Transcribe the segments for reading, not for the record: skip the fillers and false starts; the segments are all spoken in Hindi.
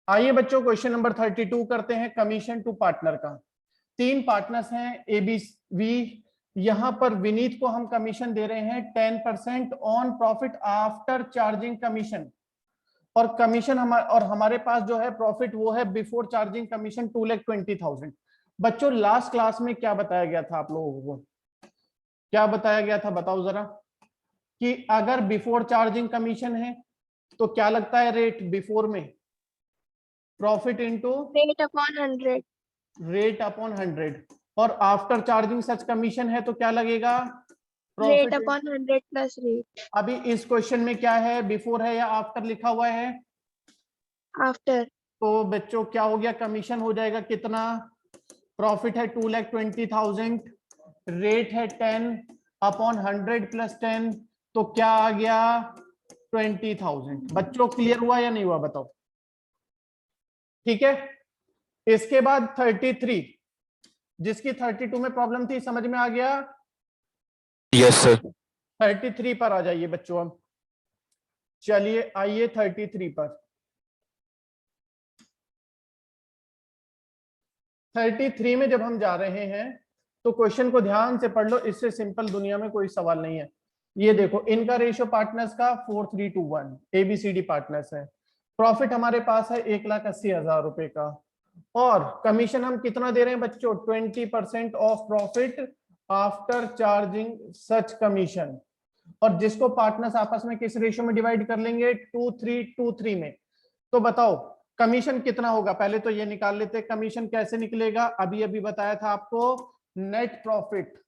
आइए बच्चों क्वेश्चन नंबर 32 करते हैं, कमीशन टू पार्टनर का। 3 पार्टनर्स हैं ए बी वी। यहां पर विनीत को हम कमीशन दे रहे हैं 10% on profit after charging commission, और कमीशन हमारे पास जो है प्रॉफिट वो है बिफोर चार्जिंग कमीशन 2,20,000। बच्चों लास्ट क्लास में क्या बताया गया था आप लोगों को? क्या बताया गया था बताओ जरा, कि अगर बिफोर चार्जिंग कमीशन है तो क्या लगता है रेट बिफोर में? Profit into rate upon 100। Rate upon 100, और आफ्टर चार्जिंग सच कमीशन है तो क्या लगेगा? Rate profit. Upon 100 plus rate. अभी इस क्वेश्चन में क्या है, बिफोर है या आफ्टर लिखा हुआ है? आफ्टर। तो बच्चों क्या हो गया, कमीशन हो जाएगा कितना? प्रॉफिट है 2,20,000, रेट है 10 अपॉन 100 प्लस 10, तो क्या आ गया? 20,000। बच्चों क्लियर हुआ या नहीं हुआ बताओ? ठीक है। इसके बाद 33, जिसकी 32 में प्रॉब्लम थी, समझ में आ गया? Yes sir. 33 पर आ जाइए बच्चों। हम चलिए आइए 33 पर। 33 में जब हम जा रहे हैं तो क्वेश्चन को ध्यान से पढ़ लो, इससे सिंपल दुनिया में कोई सवाल नहीं है। ये देखो, इनका रेशियो पार्टनर्स का 4:3 ABCD पार्टनर्स है। प्रॉफिट हमारे पास है 1,80,000 रुपए का, और कमीशन हम कितना दे रहे हैं बच्चों? 20% of profit after charging such commission. और जिसको पार्टनर्स आपस में किस रेशियो में डिवाइड कर लेंगे? 2:3 में। तो बताओ कमीशन कितना होगा? पहले तो ये निकाल लेते, कमीशन कैसे निकलेगा? अभी अभी बताया था आपको, नेट प्रॉफिट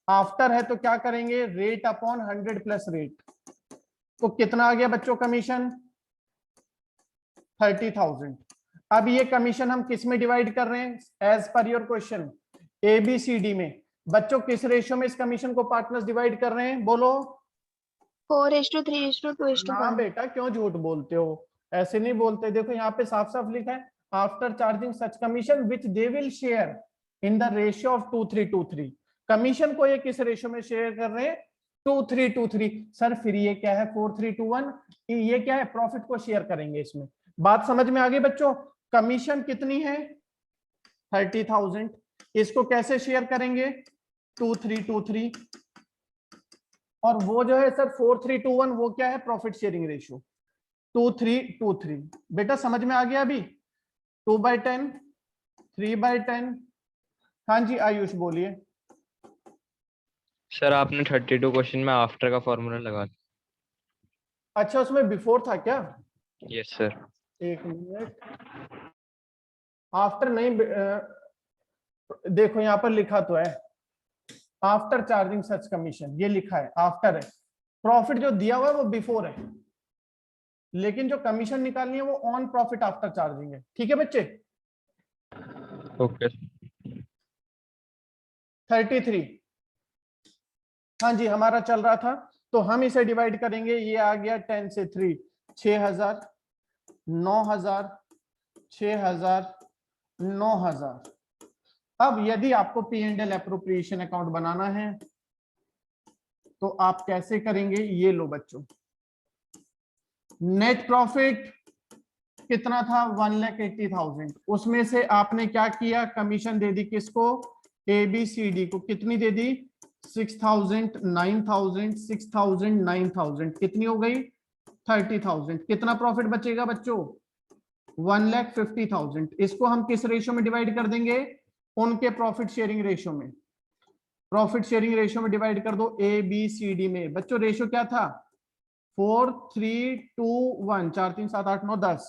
आफ्टर है तो क्या करेंगे? Rate upon 100 plus rate. तो कितना आ गया बच्चों कमीशन? 30,000। अब ये कमीशन हम किस में डिवाइड कर रहे हैं? As per your question, ABCD में। बच्चों किस रेशियो में इस कमीशन को पार्टनर्स डिवाइड कर रहे हैं? बोलो। 4:3:2:1। ना बेटा, क्यों झूठ बोलते हो? ऐसे नहीं बोलते। देखो यहाँ पे साफ साफ लिखा है, after charging such commission which they will share in the ratio of 2:3:2:3। Commission को ये किस रेशियो में शेयर कर रहे हैं? 2:3:2:3। सर फिर ये क्या है 4:3:1? ये क्या है? प्रॉफिट को शेयर करेंगे इसमें। बात समझ में आ गई बच्चों? कमीशन कितनी है? 30,000। इसको कैसे शेयर करेंगे? 2:3:2:3। और वो जो है सर 4:3:1, वो क्या है? Profit sharing ratio 2:3:2:3। बेटा समझ में आ गया अभी? 2/10, 3/10। हाँ जी आयुष बोलिए। सर आपने 32 क्वेश्चन में आफ्टर का फॉर्मूला लगा दिया। अच्छा उसमें बिफोर था क्या? Yes sir. एक मिनट, आफ्टर नहीं। देखो यहाँ पर लिखा तो है आफ्टर चार्जिंग सच कमीशन, ये लिखा है आफ्टर है। प्रॉफिट जो दिया हुआ है वो बिफोर है, लेकिन जो कमीशन निकालनी है वो ऑन प्रॉफिट आफ्टर चार्जिंग है। ठीक है बच्चे? ओके। 33, हाँ जी हमारा चल रहा था, तो हम इसे डिवाइड करेंगे। ये आ गया 10 से 3, 6,000, 9,000, 6,000, 9,000। अब यदि आपको P&L एप्रोप्रिएशन अकाउंट बनाना है तो आप कैसे करेंगे? ये लो बच्चों, नेट प्रॉफिट कितना था? 1,80,000। उसमें से आपने क्या किया? कमीशन दे दी किसको? ABCD को। कितनी दे दी? 6,000, 9,000, 6,000, 9,000। कितनी हो गई? 30,000। कितना प्रॉफिट बचेगा बच्चों? 1,50,000। इसको हम किस रेशियो में डिवाइड कर देंगे? उनके प्रॉफिट शेयरिंग रेशियो में। प्रॉफिट शेयरिंग रेशियो में डिवाइड कर दो ABCD में। बच्चों रेशियो क्या था? 4, 3, 2, 1। 4, 3, 7, 8, 9, 10।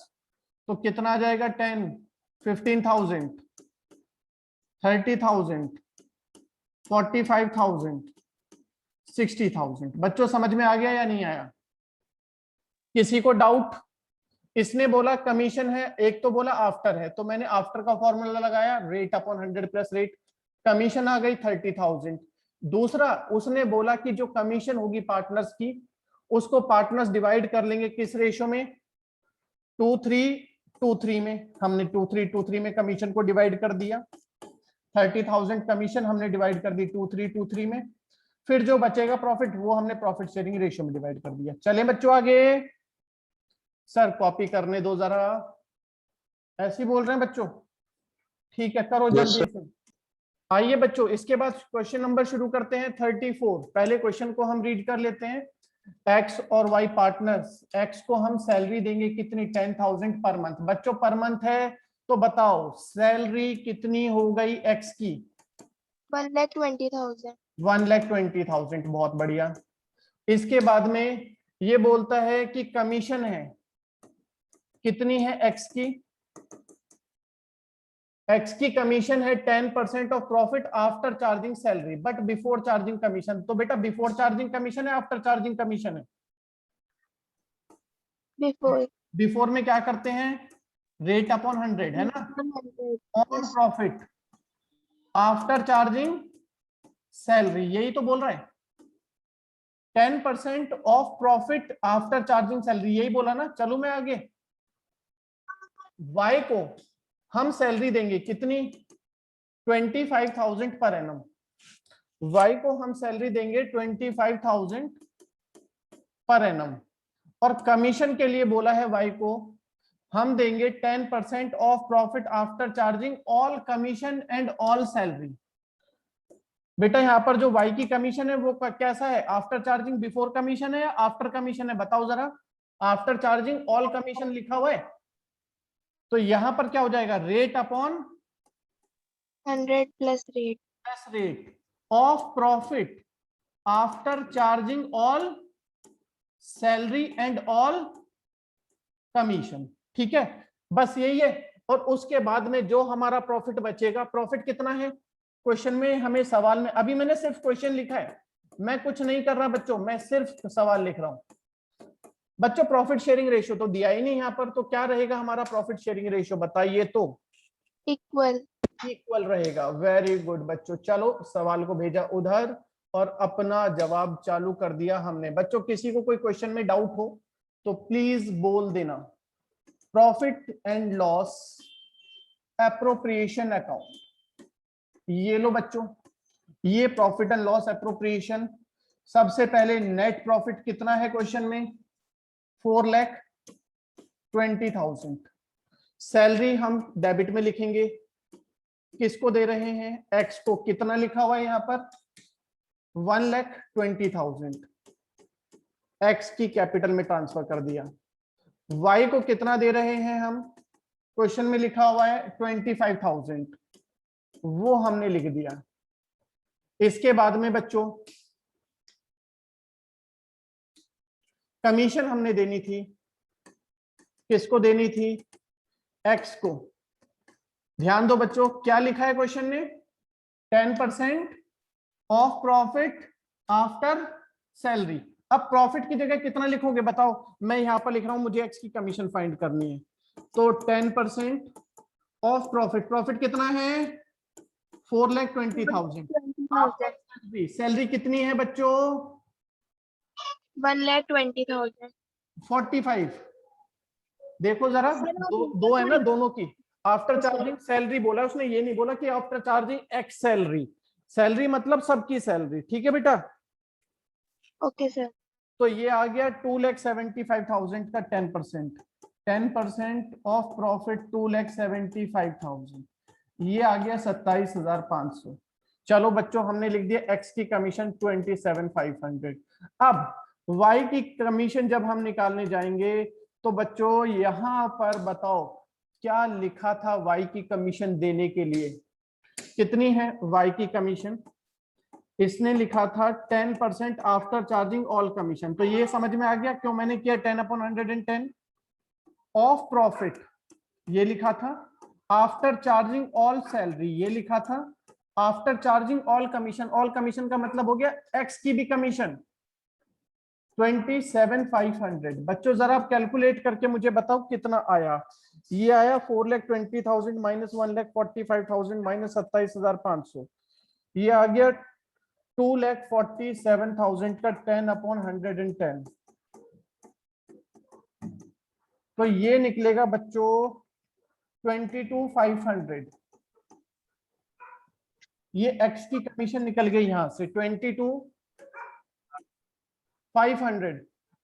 तो कितना आ जाएगा? 10, 15,000, 30,000, 45,000, 60,000। बच्चों समझ में आ गया या नहीं आया? किसी को डाउट? इसने बोला कमीशन है, एक तो बोला आफ्टर है, तो मैंने आफ्टर का फॉर्मूला लगाया, rate upon 100 plus rate. Commission आ गई 30,000। दूसरा उसने बोला कि जो कमीशन होगी पार्टनर्स की, उसको पार्टनर्स डिवाइड कर लेंगे किस रेशियो में? 2:3:2:3 में। हमने 2:3:2:3 में कमीशन को डिवाइड कर दिया। 30,000 कमीशन हमने डिवाइड कर दी 2:3:2:3 में। फिर जो बचेगा प्रॉफिट वो हमने प्रॉफिट शेयरिंग रेशियो में डिवाइड कर दिया। चले बच्चों आगे। सर कॉपी करने दो जरा। ऐसे ही बोल रहे हैं बच्चों? ठीक है, करो Yes, जल्दी sir. से। आइए बच्चों, इसके बाद क्वेश्चन नंबर शुरू करते हैं 34। पहले क्वेश्चन को हम रीड कर लेते हैं। एक्स और वाई पार्टनर्स, एक्स को हम सैलरी देंगे कितनी, 10,000 पर मंथ। बच्चों पर मंथ है तो बताओ सैलरी कितनी हो गई एक्स की? 1,20,000. 1,20,000। बहुत बढ़िया। इसके बाद में ये बोलता है कि कमीशन है कितनी है एक्स की? एक्स की कमीशन है 10% of profit after charging salary but before charging commission. तो बेटा बिफोर चार्जिंग कमीशन है आफ्टर चार्जिंग कमीशन है? Before. बिफोर में क्या करते हैं? रेट अपॉन 100 है ना, 100. On Yes. Profit after charging salary, यही तो बोल रहा है। 10% of profit after charging salary, यही बोला ना। चलो मैं आगे, वाई को हम सैलरी देंगे कितनी? 25,000 पर एनम। वाई को हम सैलरी देंगे 25,000 पर एनम, और कमीशन के लिए बोला है वाई को हम देंगे 10% of profit after charging all commission and all salary. बेटा यहाँ पर जो वाई की कमीशन है वो कैसा है? आफ्टर चार्जिंग बिफोर कमीशन है या आफ्टर कमीशन है? बताओ जरा। आफ्टर चार्जिंग ऑल कमीशन लिखा हुआ है, तो यहां पर क्या हो जाएगा? Rate upon 100 plus rate. Plus rate of profit after charging all salary and all commission. ठीक है, बस यही है। और उसके बाद में जो हमारा प्रॉफिट बचेगा, प्रॉफिट कितना है क्वेश्चन में, हमें सवाल में, अभी मैंने सिर्फ क्वेश्चन लिखा है, मैं कुछ नहीं कर रहा बच्चों, मैं सिर्फ सवाल लिख रहा हूं। बच्चों प्रॉफिट शेयरिंग रेशियो तो दिया ही नहीं यहाँ पर, तो क्या रहेगा हमारा प्रॉफिट शेयरिंग रेशियो बताइए तो? Equal. इक्वल रहेगा। वेरी गुड बच्चों, चलो सवाल को भेजा उधर और अपना जवाब चालू कर दिया हमने। बच्चों किसी को कोई क्वेश्चन में डाउट हो तो प्लीज बोल देना। Profit and loss appropriation account, ये लो बच्चों, ये प्रॉफिट एंड लॉस एप्रोप्रिएशन। सबसे पहले नेट प्रॉफिट कितना है क्वेश्चन में? 4,20,000। सैलरी हम डेबिट में लिखेंगे, किसको दे रहे हैं? एक्स को। कितना लिखा हुआ है यहाँ पर? 1,20,000 एक्स की कैपिटल में ट्रांसफर कर दिया। वाई को कितना दे रहे हैं हम? क्वेश्चन में लिखा हुआ है 25,000, वो हमने लिख दिया। इसके बाद में बच्चों कमीशन हमने देनी थी, किसको देनी थी? एक्स को। ध्यान दो बच्चों, क्या लिखा है क्वेश्चन में? 10% ऑफ प्रॉफिट आफ्टर सैलरी। अब प्रॉफिट की जगह कितना लिखोगे बताओ? मैं यहां पर लिख रहा हूं, मुझे एक्स की कमीशन फाइंड करनी है, तो 10% ऑफ प्रॉफिट। प्रॉफिट कितना है? 4,20,000। 20,000. सैलरी कितनी है बच्चों? 1,20,000. 45। देखो जरा, दो है ना दोनों की। आफ्टर चार्जिंग सैलरी बोला उसने, ये नहीं बोला कि after charging x salary. Salary मतलब सबकी सैलरी। ठीक है बेटा? Okay, sir. तो ये आ गया 2,75,000 का 10%। 10% ऑफ प्रॉफिट 2,75,000, ये आ गया 27,500। चलो बच्चों हमने लिख दिया एक्स की कमीशन 27,500। अब वाई की कमीशन जब हम निकालने जाएंगे तो बच्चों यहां पर बताओ क्या लिखा था वाई की कमीशन देने के लिए? कितनी है वाई की कमीशन? इसने लिखा था 10% आफ्टर चार्जिंग ऑल कमीशन। तो ये समझ में आ गया क्यों मैंने किया 10/110। ऑफ प्रॉफिट ये लिखा था, आफ्टर चार्जिंग ऑल सैलरी ये लिखा था, after charging all commission. All commission का मतलब हो गया एक्स की भी कमीशन 27,500। बच्चों जरा आप कैलकुलेट करके मुझे बताओ कितना आया? ये आया 4,20,000 माइनस 1,45,000 माइनस 27,500, ये आ गया 2,47,000 का 10/110। तो ये निकलेगा बच्चों 22,500। ये एक्स की कमीशन निकल गई यहां से 22,500।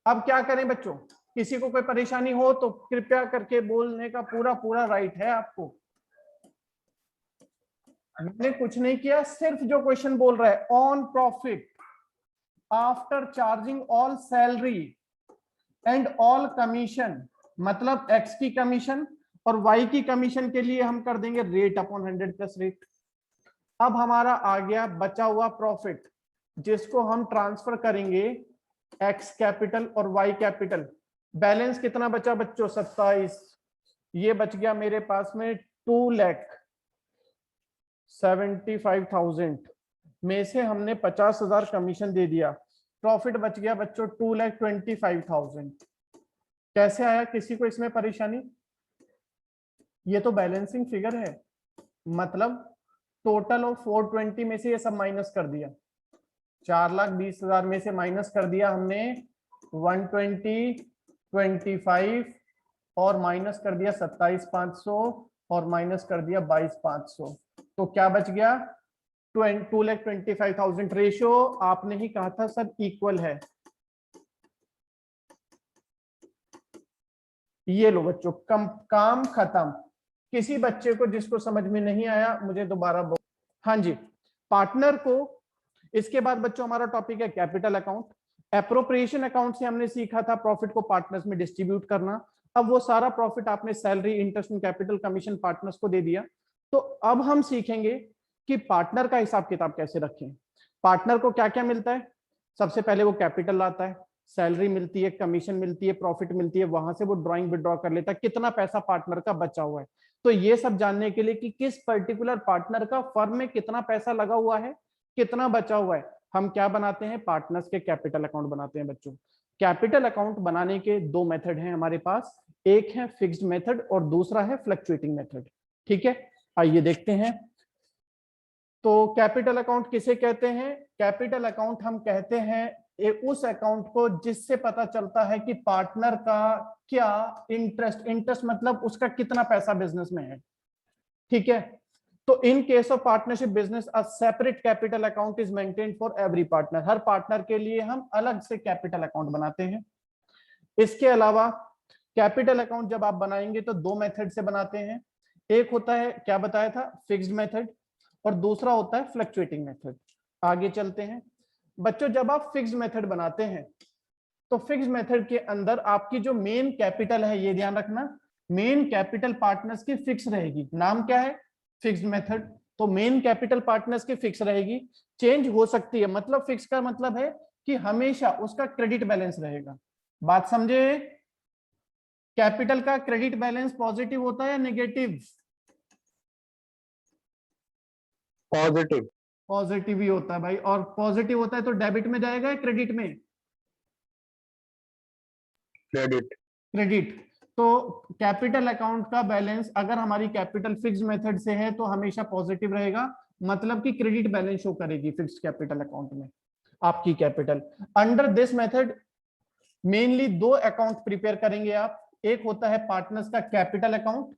अब क्या करें बच्चों? किसी को कोई परेशानी हो तो कृपया करके बोलने का पूरा पूरा राइट है आपको। मैंने कुछ नहीं किया, सिर्फ जो क्वेश्चन बोल रहा है on profit after charging all salary and all commission, मतलब एक्स की कमीशन और वाई की कमीशन के लिए हम कर देंगे रेट अपॉन 100 प्लस रेट। अब हमारा आ गया बचा हुआ प्रॉफिट, जिसको हम ट्रांसफर करेंगे एक्स कैपिटल और वाई कैपिटल। बैलेंस कितना बचा बच्चों? 27। ये बच गया मेरे पास में 2,75,000 में से हमने 50,000 कमीशन दे दिया, प्रॉफिट बच गया बच्चों 2,25,000। कैसे आया? किसी को इसमें परेशानी? ये तो बैलेंसिंग फिगर है, मतलब टोटल ऑफ 420 में से ये सब माइनस कर दिया, 4,20,000 में से माइनस कर दिया हमने 120, 25 और माइनस कर दिया 27,500 और माइनस कर दिया 22,500। तो क्या बच गया? 2,25,000। रेशियो आपने ही कहा था सब इक्वल है। ये लो बच्चों, काम खत्म। किसी बच्चे को जिसको समझ में नहीं आया मुझे दोबारा हाँ जी, पार्टनर को। इसके बाद बच्चों हमारा टॉपिक है कैपिटल अकाउंट। एप्रोप्रिएशन अकाउंट से हमने सीखा था प्रॉफिट को पार्टनर्स में डिस्ट्रीब्यूट करना। अब वो सारा प्रॉफिट आपने salary, interest, capital, commission partners को दे दिया। तो अब हम सीखेंगे कि पार्टनर का हिसाब किताब कैसे रखें। पार्टनर को क्या क्या मिलता है? सबसे पहले वो कैपिटल लाता है, सैलरी मिलती है, कमीशन मिलती है, प्रॉफिट मिलती है, वहां से वो ड्राइंग विड्रॉ कर लेता है, कितना पैसा पार्टनर का बचा हुआ है। तो ये सब जानने के लिए कि किस पर्टिकुलर पार्टनर का फर्म में कितना पैसा लगा हुआ है, कितना बचा हुआ है, हम क्या बनाते हैं? पार्टनर्स के कैपिटल अकाउंट बनाते हैं बच्चों। कैपिटल अकाउंट बनाने के दो मेथड हैं हमारे पास, एक है फिक्स्ड मेथड और दूसरा है फ्लक्चुएटिंग मेथड। ठीक है, आइए देखते हैं। तो कैपिटल अकाउंट किसे कहते हैं? कैपिटल अकाउंट हम कहते हैं उस अकाउंट को जिससे पता चलता है कि पार्टनर का क्या इंटरेस्ट मतलब उसका कितना पैसा बिजनेस में है। ठीक है, तो in case of partnership business a separate capital account is maintained for every partner. Her partner के लिए हम अलग से कैपिटल अकाउंट बनाते हैं। इसके अलावा कैपिटल अकाउंट जब आप बनाएंगे तो दो मेथड से बनाते हैं। एक होता है, क्या बताया था, फिक्स्ड मेथड, और दूसरा होता है फ्लक्चुएटिंग मेथड। आगे चलते हैं बच्चों। जब आप फिक्स्ड मेथड बनाते हैं तो फिक्स्ड मेथड के अंदर आपकी जो मेन कैपिटल है, ये ध्यान रखना, मेन कैपिटल पार्टनर्स की फिक्स रहेगी। नाम क्या है? Fixed method. तो मेन कैपिटल पार्टनर्स की फिक्स रहेगी, चेंज हो सकती है। मतलब फिक्स का मतलब है कि हमेशा उसका क्रेडिट बैलेंस रहेगा। बात समझे? कैपिटल का क्रेडिट बैलेंस पॉजिटिव होता है या नेगेटिव? पॉजिटिव। पॉजिटिव ही होता है भाई। और पॉजिटिव होता है तो डेबिट में जाएगा या क्रेडिट में? क्रेडिट। क्रेडिट। तो कैपिटल अकाउंट का बैलेंस अगर हमारी कैपिटल फिक्स्ड मेथड से है तो हमेशा पॉजिटिव रहेगा, मतलब कि क्रेडिट बैलेंस शो करेगी फिक्स्ड कैपिटल अकाउंट में आपकी capital. Under this method mainly दो अकाउंट प्रिपेयर करेंगे आप। एक होता है पार्टनर्स का कैपिटल अकाउंट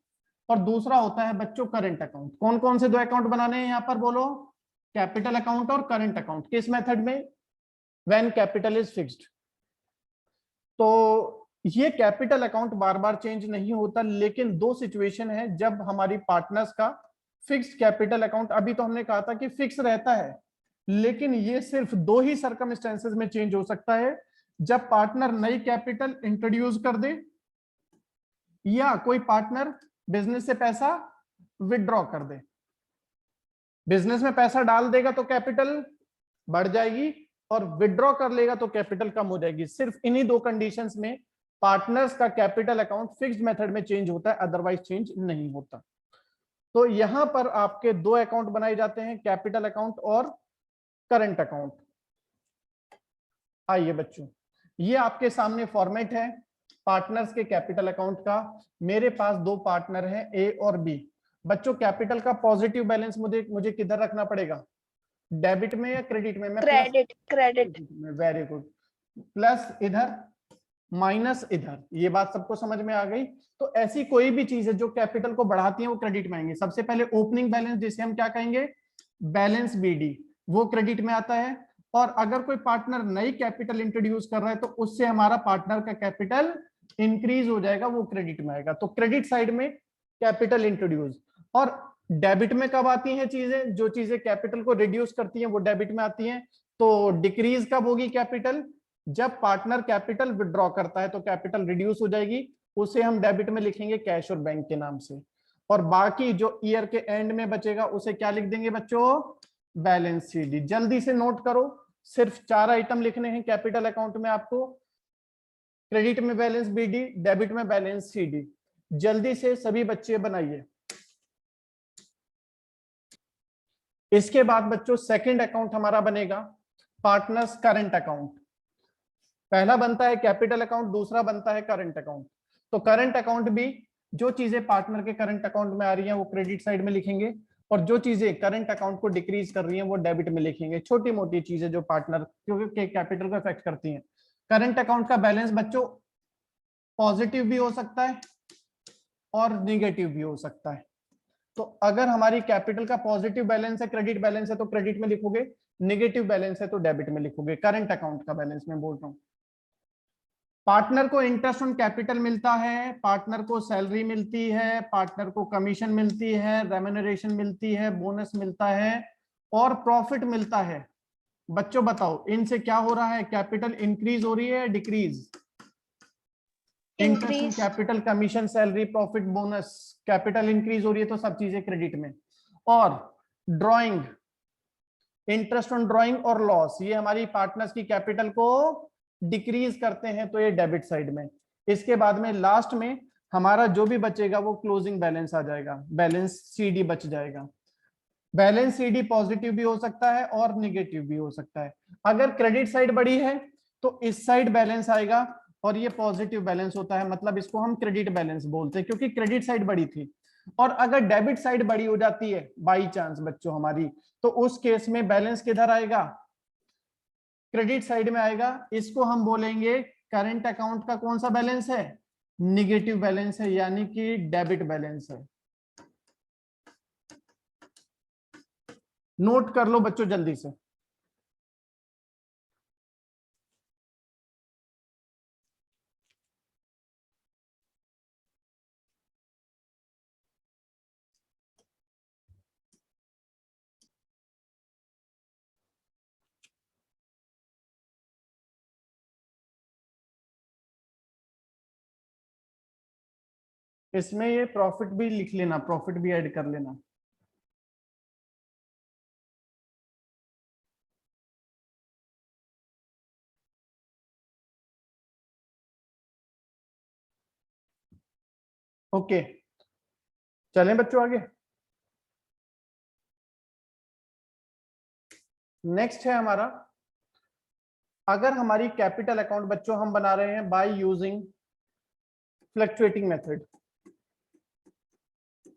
और दूसरा होता है बच्चों करंट अकाउंट। कौन कौन से दो अकाउंट बनाने हैं यहाँ पर बोलो? कैपिटल अकाउंट और करंट अकाउंट। किस मेथड में? When capital is fixed. तो ये कैपिटल अकाउंट बार बार चेंज नहीं होता, लेकिन दो सिचुएशन है जब हमारी पार्टनर्स का फिक्स्ड कैपिटल अकाउंट, अभी तो हमने कहा था कि फिक्स रहता है, लेकिन ये सिर्फ दो ही सर्कमस्टेंसेस में चेंज हो सकता है, जब पार्टनर नई कैपिटल इंट्रोड्यूस कर दे या कोई पार्टनर बिजनेस से पैसा विड्रॉ कर दे। बिजनेस में पैसा डाल देगा तो कैपिटल बढ़ जाएगी और विड्रॉ कर लेगा तो कैपिटल कम हो जाएगी। सिर्फ इन्हीं दो कंडीशंस में पार्टनर्स का कैपिटल अकाउंट फिक्स्ड मेथड में चेंज होता है, अदरवाइज चेंज नहीं होता। तो यहां पर आपके दो अकाउंट बनाए जाते हैं, कैपिटल अकाउंट और करंट अकाउंट। आइए बच्चों, ये आपके सामने फॉर्मेट है पार्टनर्स के कैपिटल अकाउंट का। मेरे पास दो पार्टनर हैं ए और बी। बच्चों कैपिटल का पॉजिटिव बैलेंस मुझे किधर रखना पड़ेगा? डेबिट में या क्रेडिट में? क्रेडिट। क्रेडिट में। Very good. प्लस इधर, माइनस इधर। ये बात सबको समझ में आ गई? तो ऐसी कोई भी चीज है जो कैपिटल को बढ़ाती है वो क्रेडिट में आएंगे। सबसे पहले ओपनिंग बैलेंस, जिसे हम क्या कहेंगे? बैलेंस बीडी, वो क्रेडिट में आता है। और अगर कोई पार्टनर नई कैपिटल इंट्रोड्यूस कर रहा है तो उससे हमारा पार्टनर का कैपिटल इंक्रीज हो जाएगा वो क्रेडिट में आएगा। तो क्रेडिट साइड में कैपिटल इंट्रोड्यूस। और डेबिट में कब आती हैं चीजें? जो चीजें कैपिटल को रिड्यूस करती हैं वो डेबिट में आती हैं। तो डिक्रीज कब होगी कैपिटल? जब पार्टनर कैपिटल विड्रॉ करता है तो कैपिटल रिड्यूस हो जाएगी, उसे हम डेबिट में लिखेंगे कैश और बैंक के नाम से। और बाकी जो ईयर के एंड में बचेगा उसे क्या लिख देंगे बच्चों? Balance sheet. जल्दी से नोट करो, सिर्फ 4 आइटम लिखने हैं कैपिटल अकाउंट में आपको। क्रेडिट में बैलेंस बीडी, डेबिट में बैलेंस सीडी। जल्दी से सभी बच्चे बनाइए। इसके बाद बच्चों सेकंड अकाउंट हमारा बनेगा पार्टनर्स करंट अकाउंट। पहला बनता है कैपिटल अकाउंट, दूसरा बनता है करंट अकाउंट। तो करंट अकाउंट भी जो चीजें पार्टनर के करंट अकाउंट में आ रही हैं वो क्रेडिट साइड में लिखेंगे, और जो चीजें करंट अकाउंट को डिक्रीज कर रही हैं वो डेबिट में लिखेंगे। छोटी मोटी चीजें जो पार्टनर क्योंकि कैपिटल को इफेक्ट करती हैं। करंट अकाउंट का बैलेंस बच्चों पॉजिटिव भी हो सकता है और निगेटिव भी हो सकता है। तो अगर हमारी कैपिटल का पॉजिटिव बैलेंस है, क्रेडिट बैलेंस है, तो क्रेडिट में लिखोगे, निगेटिव बैलेंस है तो डेबिट में लिखोगे। करंट अकाउंट का बैलेंस मैं बोल रहा हूं। पार्टनर को इंटरेस्ट ऑन कैपिटल मिलता है, पार्टनर को सैलरी मिलती है, पार्टनर को कमीशन मिलती है, रेम्यूनरेशन मिलती है, बोनस मिलता है और प्रॉफिट मिलता है। बच्चों बताओ इनसे क्या हो रहा है? कैपिटल इंक्रीज हो रही है, decrease? Interest on Increase. Capital, commission, salary, profit, bonus, capital increase हो रही है तो सब चीजें क्रेडिट में। और ड्रॉइंग, इंटरेस्ट ऑन ड्रॉइंग और लॉस, ये हमारी पार्टनर्स की कैपिटल को डिक्रीज करते हैं तो ये डेबिट साइड में। इसके बाद में लास्ट में हमारा जो भी बचेगा वो क्लोजिंग बैलेंस आ जाएगा, बैलेंस सीडी बच जाएगा। बैलेंस सीडी पॉजिटिव भी हो सकता है और निगेटिव भी हो सकता है। अगर क्रेडिट साइड बड़ी है तो इस साइड बैलेंस आएगा और ये पॉजिटिव बैलेंस होता है, मतलब इसको हम क्रेडिट बैलेंस बोलते हैं क्योंकि क्रेडिट साइड बड़ी थी। और अगर डेबिट साइड बड़ी हो जाती है बाई चांस बच्चों हमारी, तो उस केस में बैलेंस किधर आएगा? क्रेडिट साइड में आएगा। इसको हम बोलेंगे करंट अकाउंट का कौन सा बैलेंस है? निगेटिव बैलेंस है, यानी कि डेबिट बैलेंस है। नोट कर लो बच्चों जल्दी से। इसमें ये प्रॉफिट भी लिख लेना, प्रॉफिट भी ऐड कर लेना। ओके, चलें बच्चों आगे। नेक्स्ट है हमारा, अगर हमारी कैपिटल अकाउंट बच्चों हम बना रहे हैं बाय यूजिंग फ्लक्चुएटिंग मेथड,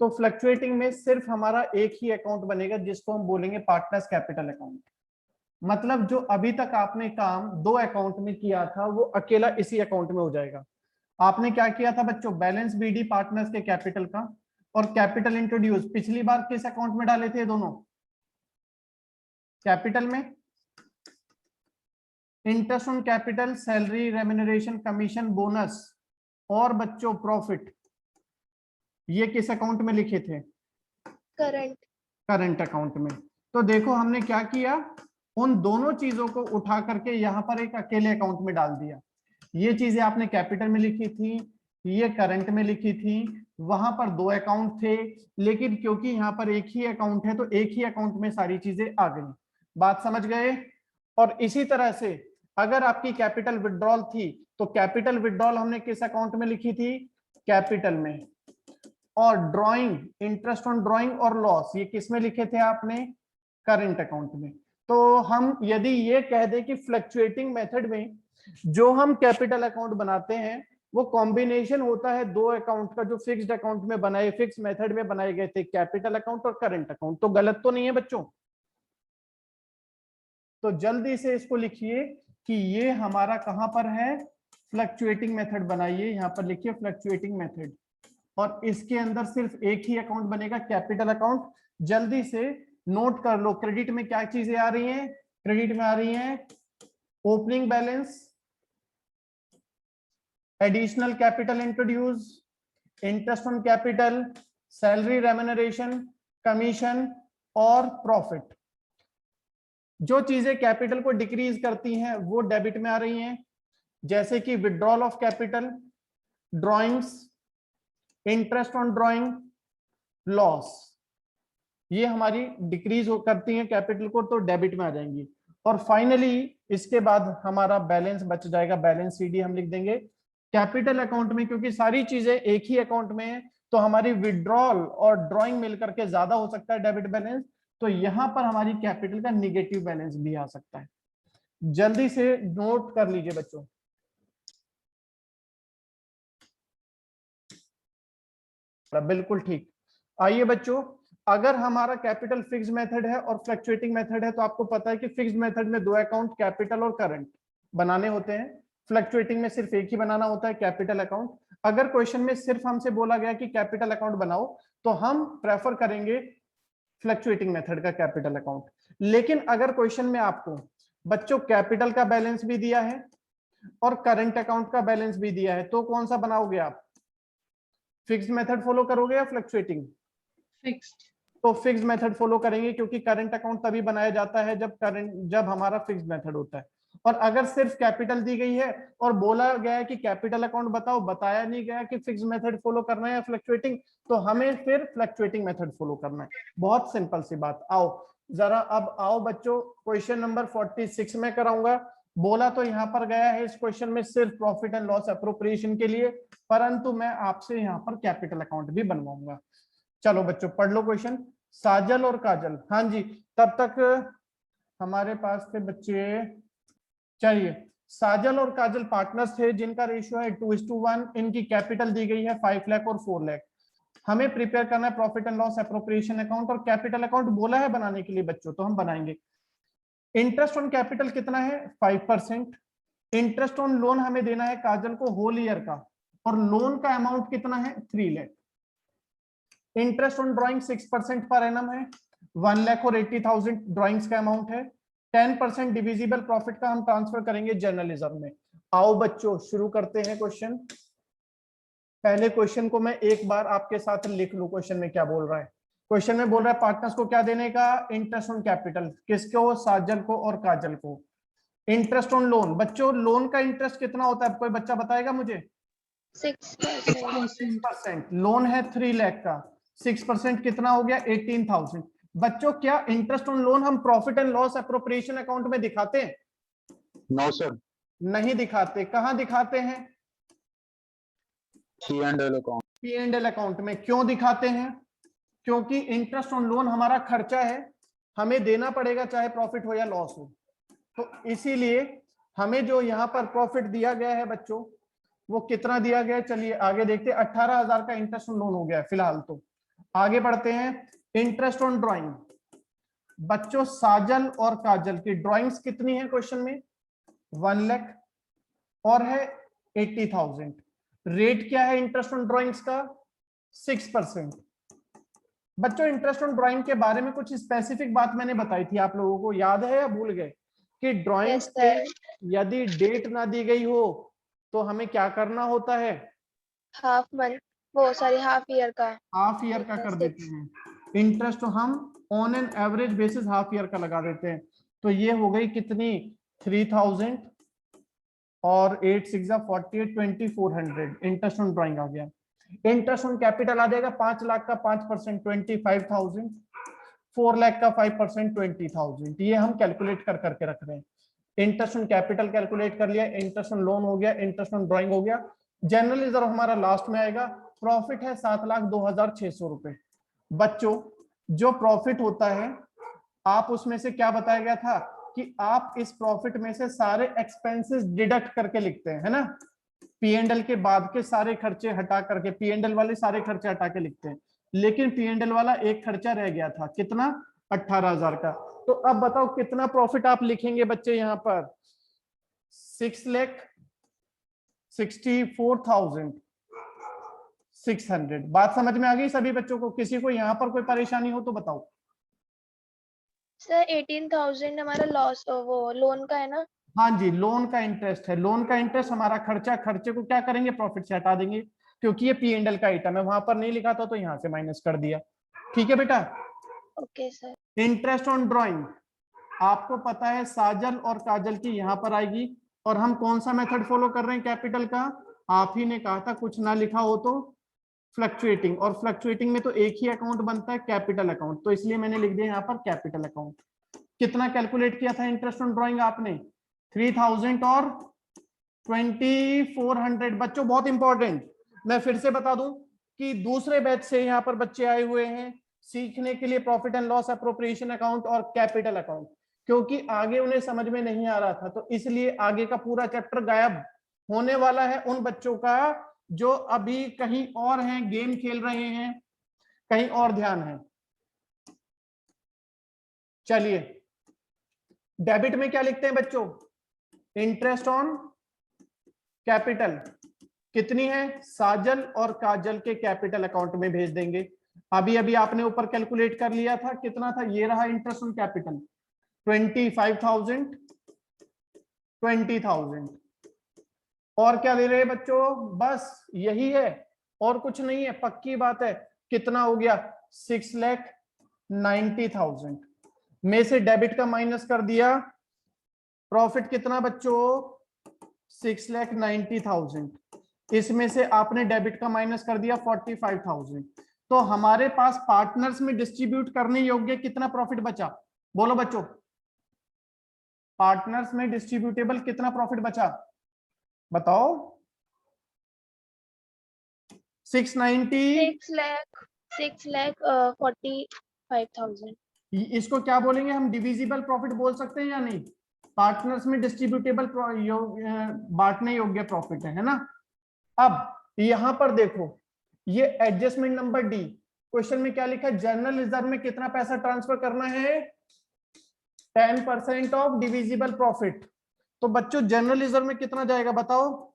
तो फ्लक्चुएटिंग में सिर्फ हमारा एक ही अकाउंट बनेगा जिसको हम बोलेंगे पार्टनर्स कैपिटल अकाउंट। मतलब जो अभी तक आपने काम 2 अकाउंट में किया था वो अकेला इसी अकाउंट में हो जाएगा। आपने क्या किया था बच्चों? बैलेंस बीडी पार्टनर्स के कैपिटल का और कैपिटल इंट्रोड्यूस पिछली बार किस अकाउंट में डाले थे? दोनों कैपिटल में। Interest on capital, salary, remuneration, commission, bonus और बच्चों प्रॉफिट, ये किस अकाउंट में लिखे थे? Current. करंट अकाउंट में। तो देखो हमने क्या किया, उन दोनों चीजों को उठा करके यहां पर एक अकेले अकाउंट में डाल दिया। ये चीजें आपने कैपिटल में लिखी थी, ये करंट में लिखी थी, वहां पर 2 अकाउंट थे, लेकिन क्योंकि यहाँ पर एक ही अकाउंट है तो एक ही अकाउंट में सारी चीजें आ गई। बात समझ गए? और इसी तरह से अगर आपकी कैपिटल विड्रॉल थी तो कैपिटल विड्रॉल हमने किस अकाउंट में लिखी थी? कैपिटल में। और ड्राइंग, इंटरेस्ट ऑन ड्राइंग और लॉस, ये किस में लिखे थे आपने? करंट अकाउंट में। तो हम यदि ये कह दें कि फ्लक्चुएटिंग मेथड में जो हम कैपिटल अकाउंट बनाते हैं वो कॉम्बिनेशन होता है 2 अकाउंट का जो फिक्स्ड अकाउंट में बनाए, फिक्स मेथड में बनाए गए थे, कैपिटल अकाउंट और करंट अकाउंट। तो गलत तो नहीं है बच्चों? तो जल्दी से इसको लिखिए कि ये हमारा कहां पर है? फ्लक्चुएटिंग मेथड बनाइए, यहां पर लिखिए फ्लक्चुएटिंग मेथड, और इसके अंदर सिर्फ एक ही अकाउंट बनेगा, कैपिटल अकाउंट। जल्दी से नोट कर लो, क्रेडिट में क्या चीजें आ रही हैं? क्रेडिट में आ रही हैं opening balance, additional capital introduce, interest on capital, salary remuneration, commission और प्रॉफिट। जो चीजें कैपिटल को डिक्रीज करती हैं वो डेबिट में आ रही हैं, जैसे कि withdrawal of capital, drawings, interest on drawing, loss, ये हमारी डिक्रीज करती हैं कैपिटल को, तो डेबिट में आ जाएंगी। और फाइनली इसके बाद हमारा बैलेंस बच जाएगा, बैलेंस सीडी हम लिख देंगे कैपिटल अकाउंट में, क्योंकि सारी चीजें एक ही अकाउंट में है, तो हमारी विड्रॉल और ड्रॉइंग मिलकर के ज्यादा हो सकता है डेबिट बैलेंस, तो यहां पर हमारी कैपिटल का निगेटिव बैलेंस भी आ सकता है। जल्दी से नोट कर लीजिए बच्चों। बिल्कुल ठीक। आइए बच्चों, अगर हमारा कैपिटल फिक्स्ड मेथड है और फ्लक्चुएटिंग मेथड है, तो आपको पता है कि फिक्स्ड मेथड में दो अकाउंट कैपिटल और करंट बनाने होते हैं, फ्लक्चुएटिंग में सिर्फ एक ही बनाना होता है, कैपिटल अकाउंट। अगर क्वेश्चन में सिर्फ हमसे बोला गया कि कैपिटल अकाउंट बनाओ, तो हम प्रेफर करेंगे फ्लक्चुएटिंग मेथड का कैपिटल अकाउंट। लेकिन अगर क्वेश्चन में आपको बच्चों कैपिटल का बैलेंस भी दिया है और करंट अकाउंट का बैलेंस भी दिया है, तो कौन सा बनाओगे आप? फिक्स्ड मेथड फॉलो करोगे या फ्लक्चुएटिंग? फिक्स्ड। तो फिक्स्ड मेथड फॉलो करेंगे, क्योंकि करंट अकाउंट तभी बनाया जाता है जब हमारा फिक्स्ड मेथड होता है। और अगर सिर्फ कैपिटल दी गई है और बोला गया है कि कैपिटल अकाउंट बताओ, बताया नहीं गया कि फिक्स्ड मेथड फॉलो करना है या फ्लक्चुएटिंग, तो हमें फिर फ्लक्चुएटिंग मेथड फॉलो करना है। बहुत सिंपल सी बात। आओ जरा अब आओ बच्चों, क्वेश्चन नंबर 46 में कराऊंगा। बोला तो यहाँ पर गया है इस क्वेश्चन में सिर्फ प्रॉफिट एंड लॉस अप्रोप्रिएशन के लिए, परंतु मैं आपसे यहाँ पर कैपिटल अकाउंट भी बनवाऊंगा। चलो बच्चों पढ़ लो क्वेश्चन। साजल और काजल, हाँ जी, तब तक हमारे पास थे बच्चे। चलिए, साजल और काजल पार्टनर्स थे जिनका रेशियो है 2:1। इनकी कैपिटल दी गई है 5 लाख और 4 लाख। हमें प्रिपेयर करना है profit and loss appropriation account, और कैपिटल अकाउंट बोला है बनाने के लिए बच्चों, तो हम बनाएंगे। इंटरेस्ट ऑन कैपिटल कितना है? 5%। इंटरेस्ट ऑन लोन हमें देना है काजल को होल ईयर का, और लोन का अमाउंट कितना है? 3 lakh. Interest on drawing 6% per annum है, 1,80,000 ड्राइंग्स का अमाउंट है। 10% डिविजिबल प्रॉफिट का हम ट्रांसफर करेंगे जर्नल रिजर्व में। आओ बच्चों शुरू करते हैं क्वेश्चन। पहले क्वेश्चन को मैं एक बार आपके साथ लिख लूं, क्वेश्चन में क्या बोल रहा है। क्वेश्चन में बोल रहा है पार्टनर्स को क्या देने का? Interest on capital. किसको? साजल को और काजल को। इंटरेस्ट ऑन लोन, बच्चों लोन का इंटरेस्ट कितना होता है? कोई बच्चा बताएगा मुझे? 6%। लोन है 3 लाख का, 6% कितना हो गया? 18,000। बच्चों क्या इंटरेस्ट ऑन लोन हम profit and loss appropriation account में दिखाते हैं? No sir. नहीं दिखाते। कहां दिखाते हैं? P&L account. P&L अकाउंट में। क्यों दिखाते हैं? क्योंकि इंटरेस्ट ऑन लोन हमारा खर्चा है, हमें देना पड़ेगा चाहे प्रॉफिट हो या लॉस हो। तो इसीलिए हमें जो यहाँ पर प्रॉफिट दिया गया है बच्चों, वो कितना दिया गया है? चलिए आगे देखते हैं। 18,000 का इंटरेस्ट ऑन लोन हो गया है फिलहाल। तो आगे बढ़ते हैं। इंटरेस्ट ऑन ड्राइंग, बच्चों साजल और काजल की ड्राइंग्स कितनी है क्वेश्चन में? 1 लाख और है 80,000। रेट क्या है इंटरेस्ट ऑन ड्राइंग्स का? 6%। बच्चों इंटरेस्ट ऑन ड्राइंग के बारे में कुछ स्पेसिफिक बात मैंने बताई थी, आप लोगों को याद है या भूल गए? कि ड्राइंग्स पे यदि डेट ना दी गई हो तो हमें क्या करना होता है? हाफ मंथ, वो सॉरी हाफ ईयर का। हाफ ईयर का कर देते हैं। इंटरेस्ट हम on an average basis half year का लगा देते हैं। तो ये हो गई कितनी? 3,000 और 8 6 48, 2,400 इंटरेस्ट ऑन ड्राइंग आ गया। इंटरेस्ट ऑन कैपिटल आ जाएगा 5 लाख का 5% 25,000, 4 लाख का 5% 20,000। ये हम कैलकुलेट कर करके रख रहे हैं। इंटरेस्ट ऑन कैपिटल कैलकुलेट कर लिया, इंटरेस्ट ऑन लोन हो गया, इंटरेस्ट ऑन ड्राइंग हो गया। जनरल रिजर्व हमारा लास्ट में आएगा। प्रॉफिट है 7,02,600 रुपए। बच्चों जो प्रॉफिट होता है, आप उसमें से क्या बताया गया था कि आप इस प्रॉफिट में से सारे एक्सपेंसेस डिडक्ट करके लिखते हैं, है ना? P&L के बाद के सारे खर्चे हटा करके, P&L वाले सारे खर्चे हटा के लिखते हैं। लेकिन P&L वाला एक खर्चा रह गया था, कितना? 18,000 का। तो अब बताओ कितना प्रॉफिट आप लिखेंगे बच्चे यहाँ पर? 6,64,600। बात समझ में आ गई सभी बच्चों को? किसी को यहाँ पर कोई परेशानी हो तो बताओ। सर 18,000 हमारा लॉस वो लोन का है ना? हाँ जी, लोन का इंटरेस्ट है। लोन का इंटरेस्ट हमारा खर्चा, खर्चे को क्या करेंगे, प्रॉफिट से हटा देंगे, क्योंकि ये P&L का आइटम है, वहां पर नहीं लिखा था तो यहाँ से माइनस कर दिया। ठीक है बेटा। Okay sir. Interest on drawing, आपको पता है साजल और काजल की यहाँ पर आएगी, और हम कौन सा मेथड फॉलो कर रहे हैं कैपिटल का, आप ही ने कहा था कुछ ना लिखा हो तो फ्लक्चुएटिंग, और फ्लक्चुएटिंग में तो एक ही अकाउंट बनता है, कैपिटल अकाउंट, तो इसलिए मैंने लिख दिया यहाँ पर कैपिटल अकाउंट। कितना कैलकुलेट किया था इंटरेस्ट ऑन ड्राइंग आपने, 3000 और 2400। बच्चों बहुत इंपॉर्टेंट, मैं फिर से बता दूं कि दूसरे बैच से यहाँ पर बच्चे आए हुए हैं सीखने के लिए profit and loss appropriation account और कैपिटल अकाउंट, क्योंकि आगे उन्हें समझ में नहीं आ रहा था, तो इसलिए आगे का पूरा चैप्टर गायब होने वाला है उन बच्चों का जो अभी कहीं और हैं, गेम खेल रहे हैं, कहीं और ध्यान है। चलिए, डेबिट में क्या लिखते हैं बच्चों, इंटरेस्ट ऑन कैपिटल कितनी है, साजल और काजल के कैपिटल अकाउंट में भेज देंगे। अभी अभी आपने ऊपर कैलकुलेट कर लिया था, कितना था, ये रहा इंटरेस्ट ऑन कैपिटल 25,000, 20,000। और क्या दे रहे हैं बच्चों, बस यही है और कुछ नहीं है, पक्की बात है। कितना हो गया, 6,90,000 में से डेबिट का माइनस कर दिया, प्रॉफिट कितना बच्चों, 6,90,000, इसमें से आपने डेबिट का माइनस कर दिया 45,000, तो हमारे पास पार्टनर्स में डिस्ट्रीब्यूट करने योग्य कितना प्रॉफिट बचा, बोलो बच्चों, पार्टनर्स में डिस्ट्रीब्यूटेबल कितना प्रॉफिट बचा, बताओ। 6,45,000। इसको क्या बोलेंगे हम, डिविजिबल प्रॉफिट बोल सकते हैं या नहीं, पार्टनर्स में डिस्ट्रीब्यूटेबल बांटने योग्य प्रॉफिट है ना। अब यहां पर देखो, ये एडजस्टमेंट नंबर डी, क्वेश्चन में क्या लिखा है, जनरल रिजर्व में कितना पैसा ट्रांसफर करना है, 10% ऑफ डिविजिबल प्रॉफिट। तो बच्चों जनरल रिजर्व में कितना जाएगा बताओ,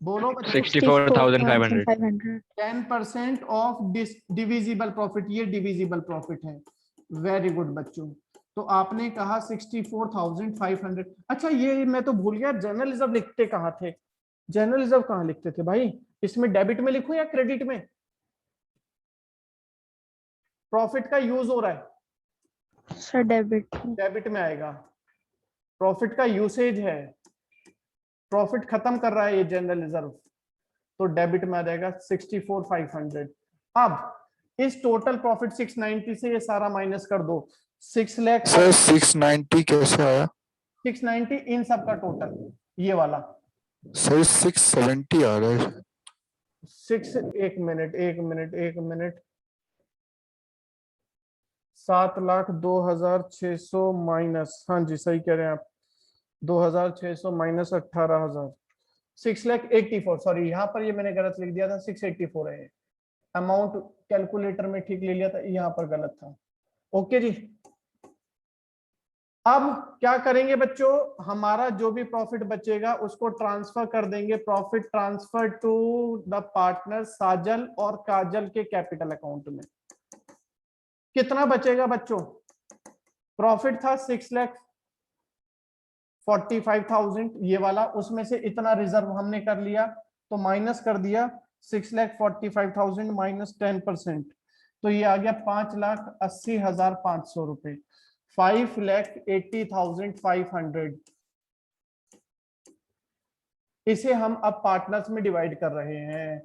बोलो बच्चों, 64,500। 10% ऑफ डिविजिबल प्रॉफिट, ये डिविजिबल प्रॉफिट है। वेरी गुड बच्चों, तो आपने कहा 64,500। अच्छा ये मैं तो भूल गया, जनरल रिजर्व लिखते कहाँ थे, जनरल रिजर्व कहाँ लिखते थे भाई, इसमें डेबिट में लिखूं या क्रेडिट में, प्रॉफिट का यूज हो रहा है सर डेबिट। डेबिट में आएगा, प्रॉफिट का यूसेज है, प्रॉफिट खत्म कर रहा है ये जनरल रिजर्व, तो डेबिट में आ जाएगा 64,500। अब इस टोटल प्रॉफिट 690 से ये सारा माइनस कर दो, 6 लाख सर 690 कैसे आया, 690 इन सब का टोटल, ये वाला सर 670 आ रहा है। एक मिनट 7,02,600 माइनस, हाँ जी सही कह रहे हैं आप, 2,600 माइनस 18,000, 6,84, सॉरी यहाँ पर ये मैंने गलत लिख दिया था, 684 है अमाउंट, कैलकुलेटर में ठीक ले लिया था, यहाँ पर गलत था। ओके जी, अब क्या करेंगे बच्चों, हमारा जो भी प्रॉफिट बचेगा उसको ट्रांसफर कर देंगे, profit transfer to the partner Sajal और काजल के कैपिटल अकाउंट में। कितना बचेगा बच्चों, प्रॉफिट था 6,45,000 ये वाला, उसमें से इतना रिजर्व हमने कर लिया, तो माइनस कर दिया 6,45,000 माइनस 10%, तो ये आ गया 5,80,500 रुपए, 5,80,500। इसे हम अब पार्टनर्स में डिवाइड कर रहे हैं,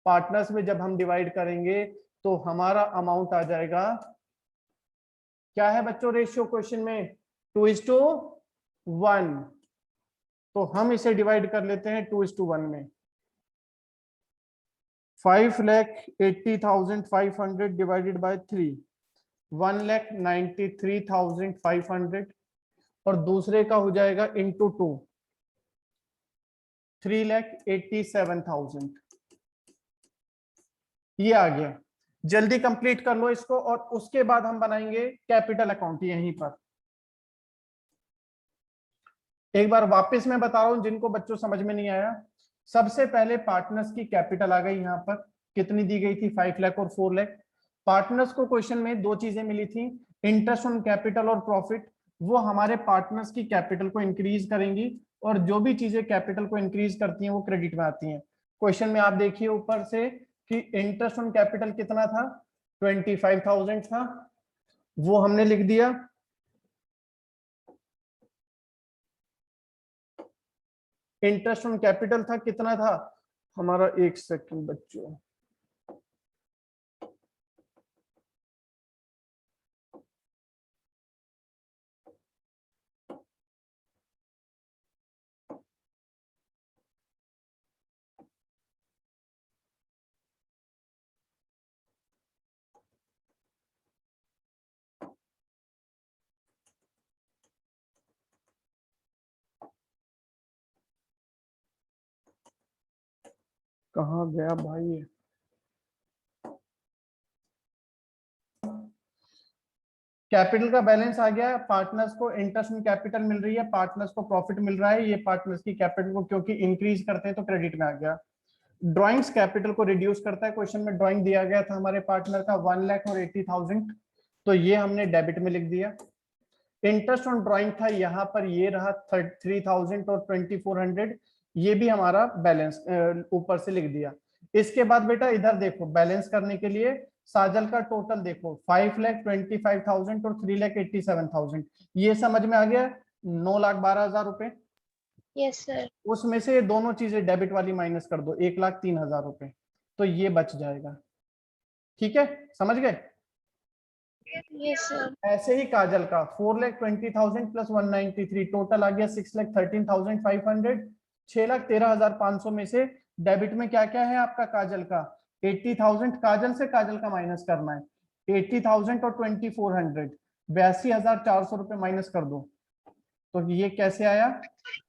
पार्टनर्स में जब हम डिवाइड करेंगे तो हमारा अमाउंट आ जाएगा, क्या है बच्चों रेशियो क्वेश्चन में, 2:1, तो हम इसे डिवाइड कर लेते हैं 2:1 में। 5,80,500 डिवाइडेड बाय 3, 1,93,500, और दूसरे का हो जाएगा इंटू 2, 3,87,000। ये आ गया, जल्दी कंप्लीट कर लो इसको, और उसके बाद हम बनाएंगे कैपिटल अकाउंट यहीं पर। एक बार वापस मैं बता रहा हूं जिनको बच्चों समझ में नहीं आया, सबसे पहले पार्टनर्स की कैपिटल आ गई, यहाँ पर कितनी दी गई थी, 5 लाख और 4 लाख। पार्टनर्स को क्वेश्चन में दो चीजें मिली थी, इंटरेस्ट ऑन कैपिटल और प्रॉफिट, वो हमारे पार्टनर्स की कैपिटल को इंक्रीज करेंगी, और जो भी चीजें कैपिटल को इंक्रीज करती हैं वो क्रेडिट में आती हैं। क्वेश्चन में आप देखिए ऊपर से कि इंटरेस्ट ऑन कैपिटल कितना था, 25,000 था, वो हमने लिख दिया। इंटरेस्ट ऑन कैपिटल था कितना था हमारा, एक सेकंड बच्चों, कहाँ गया भाई, कैपिटल का बैलेंस आ गया, पार्टनर्स को इंटरेस्ट ऑन कैपिटल मिल रही है, पार्टनर्स को प्रॉफिट मिल रहा है, ये पार्टनर्स की कैपिटल को क्योंकि इंक्रीज करते हैं तो क्रेडिट में आ गया। ड्राइंग्स कैपिटल को रिड्यूस करता है, क्वेश्चन में ड्राइंग दिया गया था हमारे पार्टनर का 1,80,000, तो ये हमने डेबिट में लिख दिया। इंटरेस्ट ऑन ड्राइंग था यहाँ पर, ये रहा 3,000 और 2,400, ये भी हमारा बैलेंस ऊपर से लिख दिया। इसके बाद बेटा इधर देखो, बैलेंस करने के लिए साजल का टोटल देखो 5,25,000 और 3,87,000, ये समझ में आ गया, 9,12,000 रुपए। Yes sir. उसमें से दोनों चीजें डेबिट वाली माइनस कर दो, 1,03,000 रुपए, तो ये बच जाएगा। ठीक है, समझ गए? Yes sir. ऐसे ही काजल का 4,20,000 प्लस 193, टोटल आ गया 6,13,500। 6,13,500 में से डेबिट में क्या क्या है आपका काजल का, 80,000 काजल से काजल का माइनस करना है, 80,000 और 2,400, 82,400 रुपए माइनस कर दो। तो ये कैसे आया,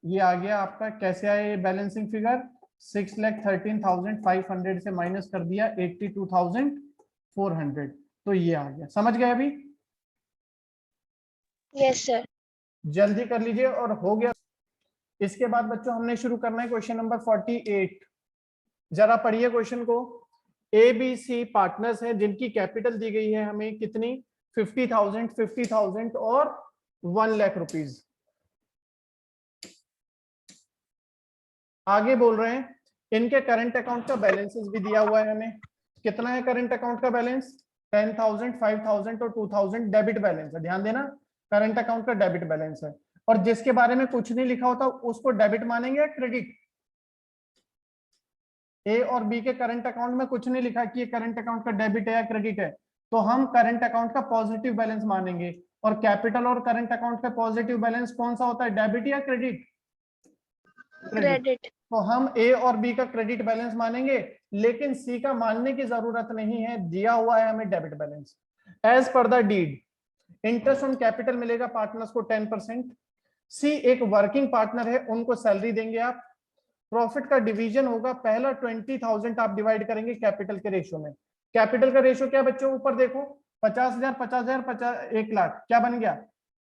ये आ गया आपका, कैसे आया ये बैलेंसिंग फिगर, 6,13,500 से माइनस कर दिया 82,400, तो ये आ गया। समझ गए अभी? Yes sir. जल्दी कर लीजिए और हो गया। इसके बाद बच्चों हमने शुरू करना है क्वेश्चन नंबर 48। जरा पढ़िए क्वेश्चन को। ABC पार्टनर्स हैं जिनकी कैपिटल दी गई है हमें कितनी, 50,000, 50,000 और 1 लाख रुपीज। आगे बोल रहे हैं इनके करंट अकाउंट का बैलेंसेस भी दिया हुआ है हमें। कितना है करंट अकाउंट का बैलेंस, 10,000, 5,000 और 2,000 डेबिट बैलेंस है। ध्यान देना, करंट अकाउंट का डेबिट बैलेंस है, और जिसके बारे में कुछ नहीं लिखा होता उसको डेबिट मानेंगे या क्रेडिट। ए और बी के करंट अकाउंट में कुछ नहीं लिखा कि ये करंट अकाउंट का डेबिट है या क्रेडिट है, तो हम करंट अकाउंट का पॉजिटिव बैलेंस मानेंगे। और कैपिटल और करंट अकाउंट का पॉजिटिव बैलेंस कौन सा होता है, डेबिट या क्रेडिट? क्रेडिट। तो हम ए और बी का क्रेडिट बैलेंस मानेंगे, लेकिन सी का मानने की जरूरत नहीं है, दिया हुआ है हमें debit balance. As per the deed interest on capital मिलेगा पार्टनर्स को 10%। सी एक वर्किंग पार्टनर है, उनको सैलरी देंगे आप। प्रॉफिट का डिवीजन होगा, पहला 20,000 आप डिवाइड करेंगे कैपिटल के रेशियो में। कैपिटल का रेशियो क्या बच्चों, ऊपर देखो 50,000, 50,000, 1 लाख, क्या बन गया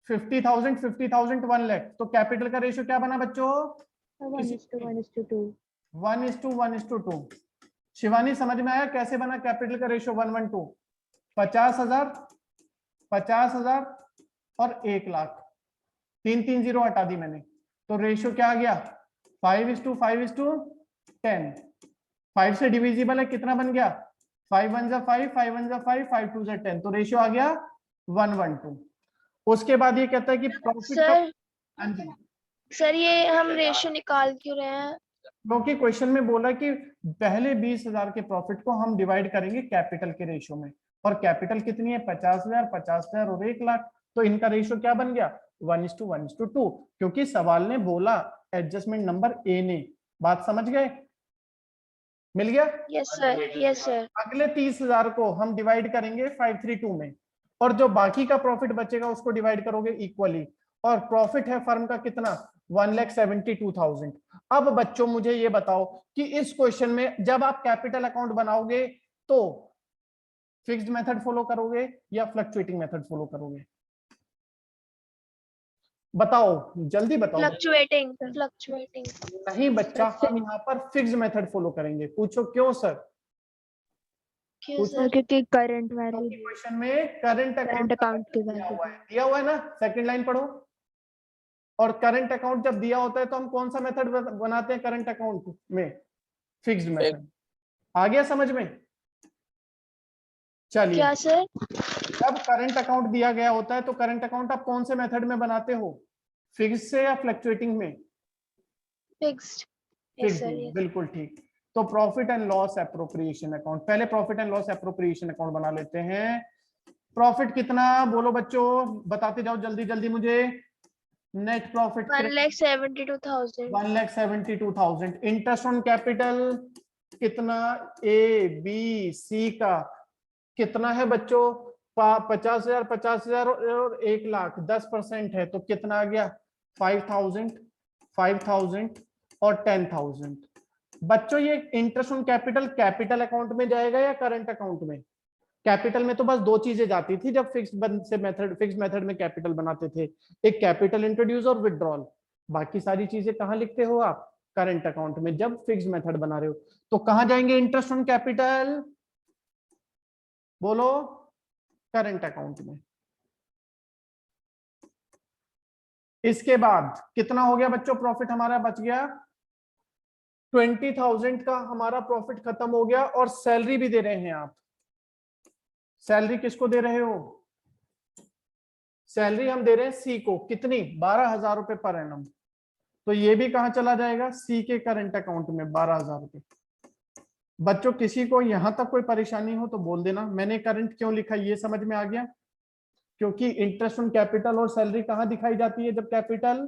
50,000, 50,000, 1 लाख। तो कैपिटल का रेशियो क्या बना बच्चों, 1:1:2। शिवानी समझ में आया कैसे बना कैपिटल का रेशियो 1:2? 50,000, 50,000 और 1 लाख, 3 0 हटा दी मैंने, तो रेशियो क्या आ गया 5:5:10। 5 से डिविजिबल है, कितना बन गया 5 1 जा 5, 5 1 जा 5, 5 2 जा 10, तो रेशियो आ गया 1:2। उसके बाद ये कहता है कि प्रॉफिट का, सर ये हम रेशियो निकाल क्यों रहे हैं? क्योंकि क्वेश्चन में बोला कि पहले 20,000 के प्रॉफिट को हम डिवाइड करेंगे कैपिटल के रेशियो में, और कैपिटल कितनी है 50,000, 50,000 और 1 लाख, तो इनका रेशियो क्या बन गया 1:1:2, क्योंकि सवाल ने बोला एडजस्टमेंट नंबर ए ने। बात समझ गए, मिल गया? Yes sir. Yes sir. अगले 30,000 को हम डिवाइड करेंगे 532 में, और जो बाकी का प्रॉफिट बचेगा उसको डिवाइड करोगे इक्वली, और प्रॉफिट है फर्म का कितना 1,72,000। अब बच्चों मुझे ये बताओ कि इस क्वेश्चन में जब आप कैपिटल अकाउंट बनाओगे तो फिक्स्ड मेथड फॉलो करोगे या फ्लक्चुएटिंग मेथड फॉलो करोगे, बताओ जल्दी बताओ। फ्लक्चुएटिंग। नहीं बच्चा, हम यहाँ पर फिक्स्ड मेथड फॉलो करेंगे। पूछो क्यों सर? क्यों पूछो। सर? क्योंकि करंट वैल्यू क्योंकि क्वेश्चन में करंट करंट अकाउंट की दिया वैल्यू हुआ है, दिया हुआ है ना, सेकंड लाइन पढ़ो। और करंट अकाउंट जब दिया होता है तो हम कौन सा मेथड बनाते हैं करंट अकाउंट में? Fixed method. आ गया समझ में? चलिए, क्या सर? जब करंट अकाउंट दिया गया होता है तो करंट अकाउंट आप कौन से मेथड में बनाते हो? फिक्स्ड से या फ्लक्चुएटिंग में? फिक्स्ड। यस फिक्स्ड सर, में, यस। बिल्कुल ठीक। तो profit and loss appropriation account, पहले profit and loss appropriation account बना लेते हैं। प्रॉफिट कितना बोलो बच्चों, बताते जाओ जल्दी जल्दी मुझे। Net profit 1,72,000। 1,72,000। Interest on capital कितना? ए बी सी का कितना है बच्चों? 50,000, 50,000 और 1,00,000, 10% है तो कितना आ गया? 5,000, 5,000 और 10,000। बच्चों ये interest on capital capital account में जाएगा या करंट अकाउंट में? कैपिटल में तो बस दो चीजें जाती थी जब फिक्स मेथड में कैपिटल बनाते थे, एक कैपिटल इंट्रोड्यूस और विड्रॉल। बाकी सारी चीजें कहां लिखते हो आप? करंट अकाउंट में। जब फिक्स मेथड बना रहे हो तो कहां जाएंगे इंटरेस्ट ऑन कैपिटल? बोलो, करंट अकाउंट में। इसके बाद कितना हो गया बच्चों? प्रॉफिट हमारा बच गया 20,000 का, हमारा प्रॉफिट खत्म हो गया। और सैलरी भी दे रहे हैं आप। सैलरी किसको दे रहे हो? सैलरी हम दे रहे हैं सी को। कितनी? 12,000 रुपए पर एनम। तो ये भी कहां चला जाएगा? सी के करंट अकाउंट में 12,000 रुपए। बच्चों किसी को यहां तक कोई परेशानी हो तो बोल देना। मैंने करंट क्यों लिखा ये समझ में आ गया? क्योंकि इंटरेस्ट ऑन कैपिटल और सैलरी कहां दिखाई जाती है जब कैपिटल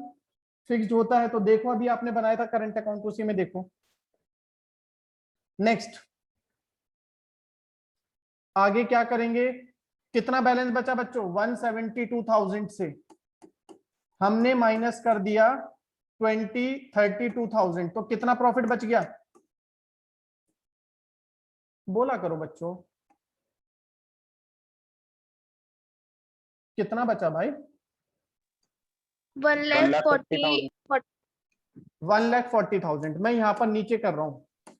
फिक्स्ड होता है? तो देखो अभी आपने बनाया था करंट अकाउंट, उसी में देखो। नेक्स्ट, आगे क्या करेंगे? कितना बैलेंस बचा बच्चों? 172,000 से हमने माइनस कर दिया 32,000, तो कितना प्रॉफिट बच गया? बोला करो बच्चों, कितना बचा भाई? 1,40,000। 1,40,000। मैं यहां पर नीचे कर रहा हूं।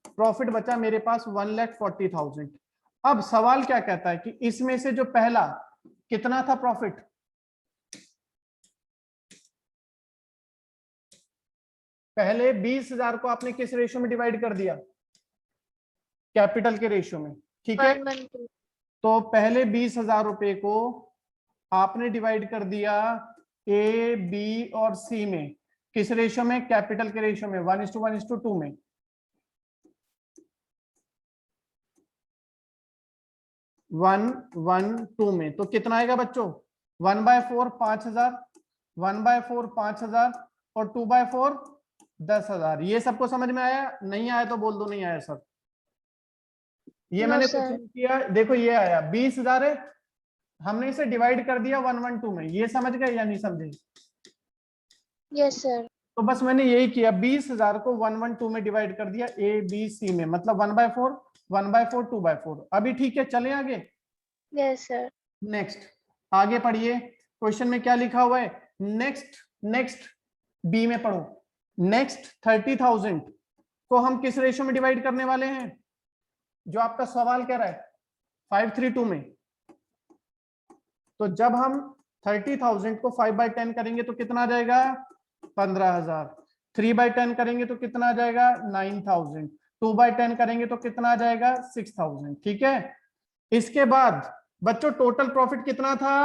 प्रॉफिट बचा मेरे पास 1,40,000। अब सवाल क्या कहता है कि इसमें से जो पहला कितना था प्रॉफिट? पहले 20,000 को आपने किस रेशियो में डिवाइड कर दिया? कैपिटल के रेशियो में, ठीक है। 1,12,000। तो पहले 20,000 रुपए को आपने डिवाइड कर दिया ए बी और सी में। किस रेशियो में? कैपिटल के रेशियो में, 1:1:2 में। 1:1:2 में। तो कितना आएगा बच्चों? 1/4 5,000, 1/4 5,000 और 2/4 10,000। ये सबको समझ में आया? नहीं आया तो बोल दो नहीं आया सर। ये No, मैंने sir. कुछ नहीं किया। देखो ये आया 20,000 है, हमने इसे डिवाइड कर दिया 1:1:2 में। ये समझ गए या नहीं समझे? Yes sir. तो बस मैंने यही किया, 20,000 को 1:1:2 में डिवाइड कर दिया ए बी सी में, मतलब 1/4 1/4 2/4। अभी ठीक है, चले आगे। Yes sir. नेक्स्ट, आगे पढ़िए। क्वेश्चन में क्या लिखा हुआ है? नेक्स्ट, नेक्स्ट बी में पढ़ो। नेक्स्ट 30,000 को हम किस रेशियो में डिवाइड करने वाले हैं जो आपका सवाल कह रहा है? 5:3:2 में। तो जब हम 30,000 को 5/10 करेंगे तो कितना आ जाएगा? 15,000। 3/10 करेंगे तो कितना आ जाएगा? 9,000। 2/10 करेंगे तो कितना आ जाएगा? 6,000। ठीक है। इसके बाद बच्चों टोटल प्रॉफिट कितना था?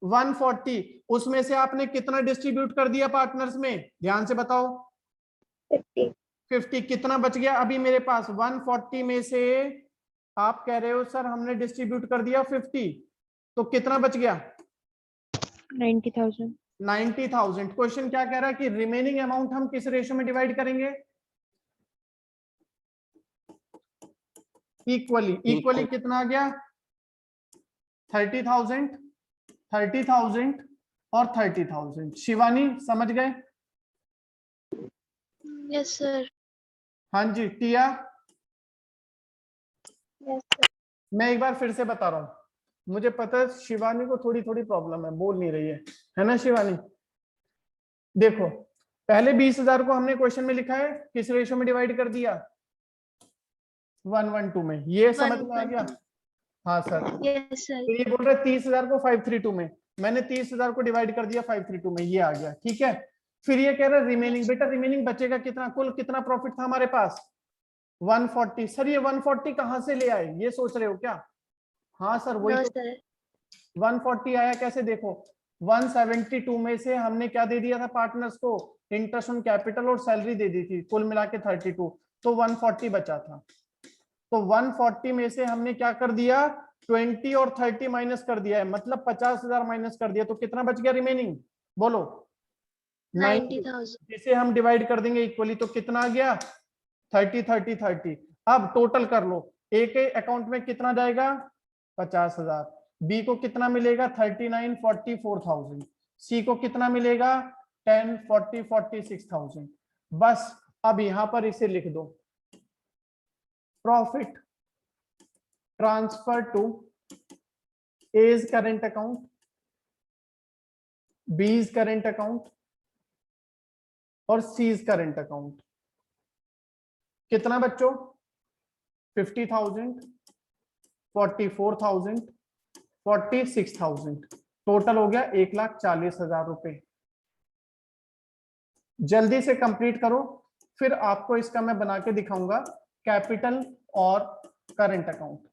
140। उसमें से आपने कितना डिस्ट्रीब्यूट कर दिया पार्टनर्स में? ध्यान से बताओ। 50। कितना बच गया अभी मेरे पास? 140 में से आप कह रहे हो सर हमने डिस्ट्रीब्यूट कर दिया 50, तो कितना बच गया? 90,000। 90,000। क्वेश्चन क्या कह रहा है कि रिमेनिंग अमाउंट हम किस रेशियो में डिवाइड करेंगे? इक्वली। इक्वली कितना आ गया? 30,000, 30,000 और 30,000। शिवानी समझ गए? Yes sir. हाँ जी। टिया, यस सर। मैं एक बार फिर से बता रहा हूं, मुझे पता है शिवानी को थोड़ी थोड़ी प्रॉब्लम है, बोल नहीं रही है ना शिवानी? देखो पहले 20,000 को हमने क्वेश्चन में लिखा है किस रेशियो में डिवाइड कर दिया? 1:1:2 में। ये समझ में आ गया? हाँ सर। Yes sir. तो ये बोल रहे 30,000 को 532 में, मैंने 30,000 को डिवाइड कर दिया 532 में, ये आ गया। ठीक है, फिर ये कह रहा है रिमेनिंग। बेटा रिमेनिंग बचेगा कितना, कुल कितना प्रॉफिट था हमारे पास 140। सर ये 140 कहां से ले आए, ये सोच रहे हो क्या? हाँ सर वही नो तो। सर। 140 आया कैसे, देखो 172 में से हमने क्या दे दिया था पार्टनर्स को, इंटरेस्ट ऑन कैपिटल और सैलरी दे दी थी, कुल मिला के 32, तो 140 बचा था। तो 140 में से हमने क्या कर दिया, 20 और 30 माइनस कर दिया है, मतलब 50,000 माइनस कर दिया, तो कितना बच गया रिमेनिंग, बोलो 90, 90,000। जिसे हम डिवाइड कर देंगे इक्वली, तो कितना आ गया 30 30 30। अब टोटल कर लो, एक अकाउंट में कितना जाएगा 50,000, बी को कितना मिलेगा 39 44,000, सी को कितना मिलेगा 10 40 46,000। बस अब यहां पर इसे लिख दो, profit transfer to A's current account, B's current account और सीज करेंट अकाउंट। कितना बच्चों 50,000 44,000 46,000, टोटल हो गया 1,40,000 रुपए। जल्दी से कंप्लीट करो, फिर आपको इसका मैं बना के दिखाऊंगा कैपिटल और करंट अकाउंट।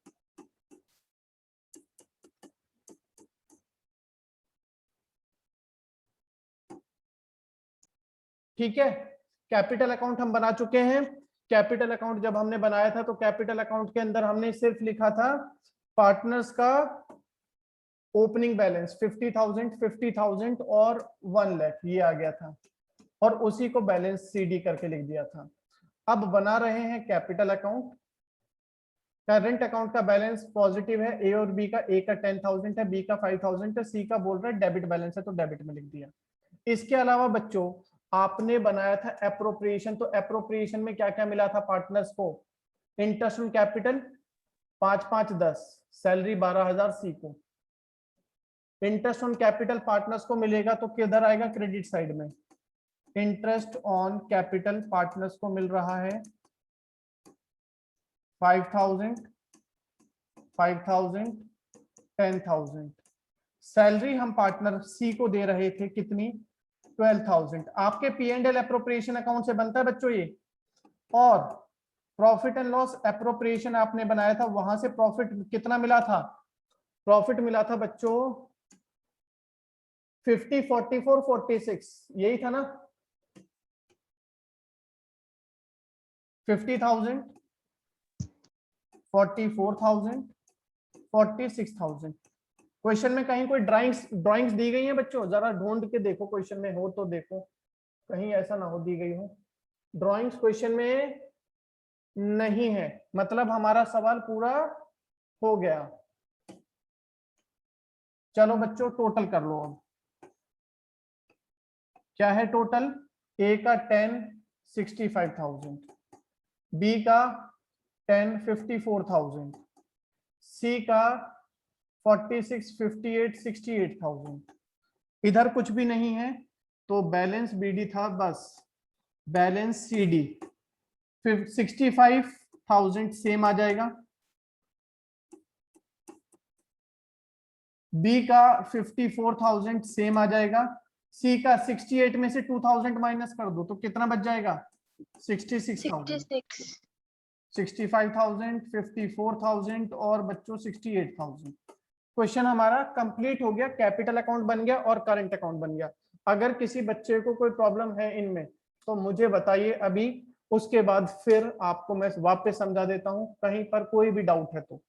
ठीक है, कैपिटल अकाउंट हम बना चुके हैं। कैपिटल अकाउंट जब हमने बनाया था तो कैपिटल अकाउंट के अंदर हमने सिर्फ लिखा था पार्टनर्स का ओपनिंग बैलेंस 50,000 50,000 और 1 लाख, ये आ गया था, और उसी को बैलेंस सीडी करके लिख दिया था। अब बना रहे हैं कैपिटल अकाउंट। करंट अकाउंट का बैलेंस पॉजिटिव है, ए और बी का, ए का 10,000 है, बी का 5,000 है, सी का बोल रहा है डेबिट बैलेंस है, तो डेबिट में लिख दिया। इसके अलावा बच्चों आपने बनाया था एप्रोप्रिएशन, तो एप्रोप्रिएशन में क्या क्या मिला था पार्टनर्स को, इंटरेस्ट ऑन कैपिटल 5 5 10, सैलरी 12,000 सी को। इंटरेस्ट ऑन कैपिटल पार्टनर्स को मिलेगा तो किधर आएगा, क्रेडिट साइड में। इंटरेस्ट ऑन कैपिटल पार्टनर्स को मिल रहा है 5,000 5,000 10,000। सैलरी हम पार्टनर सी को दे रहे थे कितनी 12,000। आपके P and L appropriation account से बनता है बच्चों ये, और प्रॉफिट एंड लॉस एप्रोप्रिएशन आपने बनाया था, वहां से प्रॉफिट कितना मिला था, प्रॉफिट मिला था बच्चों 50 44 46, यही था ना 50,000 44,000 46,000। क्वेश्चन में कहीं कोई ड्राइंग्स दी गई है बच्चों, जरा ढूंढ के देखो, क्वेश्चन में हो तो देखो, कहीं ऐसा ना हो दी गई हो। ड्राइंग्स क्वेश्चन में नहीं है, मतलब हमारा सवाल पूरा हो गया। चलो बच्चों टोटल कर लो अब, क्या है टोटल, ए का 10 65,000, बी का 10 54,000, सी का 46 58 68,000। इधर कुछ भी नहीं है तो बैलेंस बीडी था, बस बैलेंस सीडी 65,000 सेम आ जाएगा, बी का 54,000 सेम आ जाएगा, सी का 68 में से 2,000 माइनस कर दो तो कितना बच जाएगा 66,000। 66। 65,000 54,000 और बच्चों 68,000। क्वेश्चन हमारा कंप्लीट हो गया, कैपिटल अकाउंट बन गया और करंट अकाउंट बन गया। अगर किसी बच्चे को कोई प्रॉब्लम है इनमें तो मुझे बताइए अभी, उसके बाद फिर आपको मैं वापस समझा देता हूं, कहीं पर कोई भी डाउट है तो।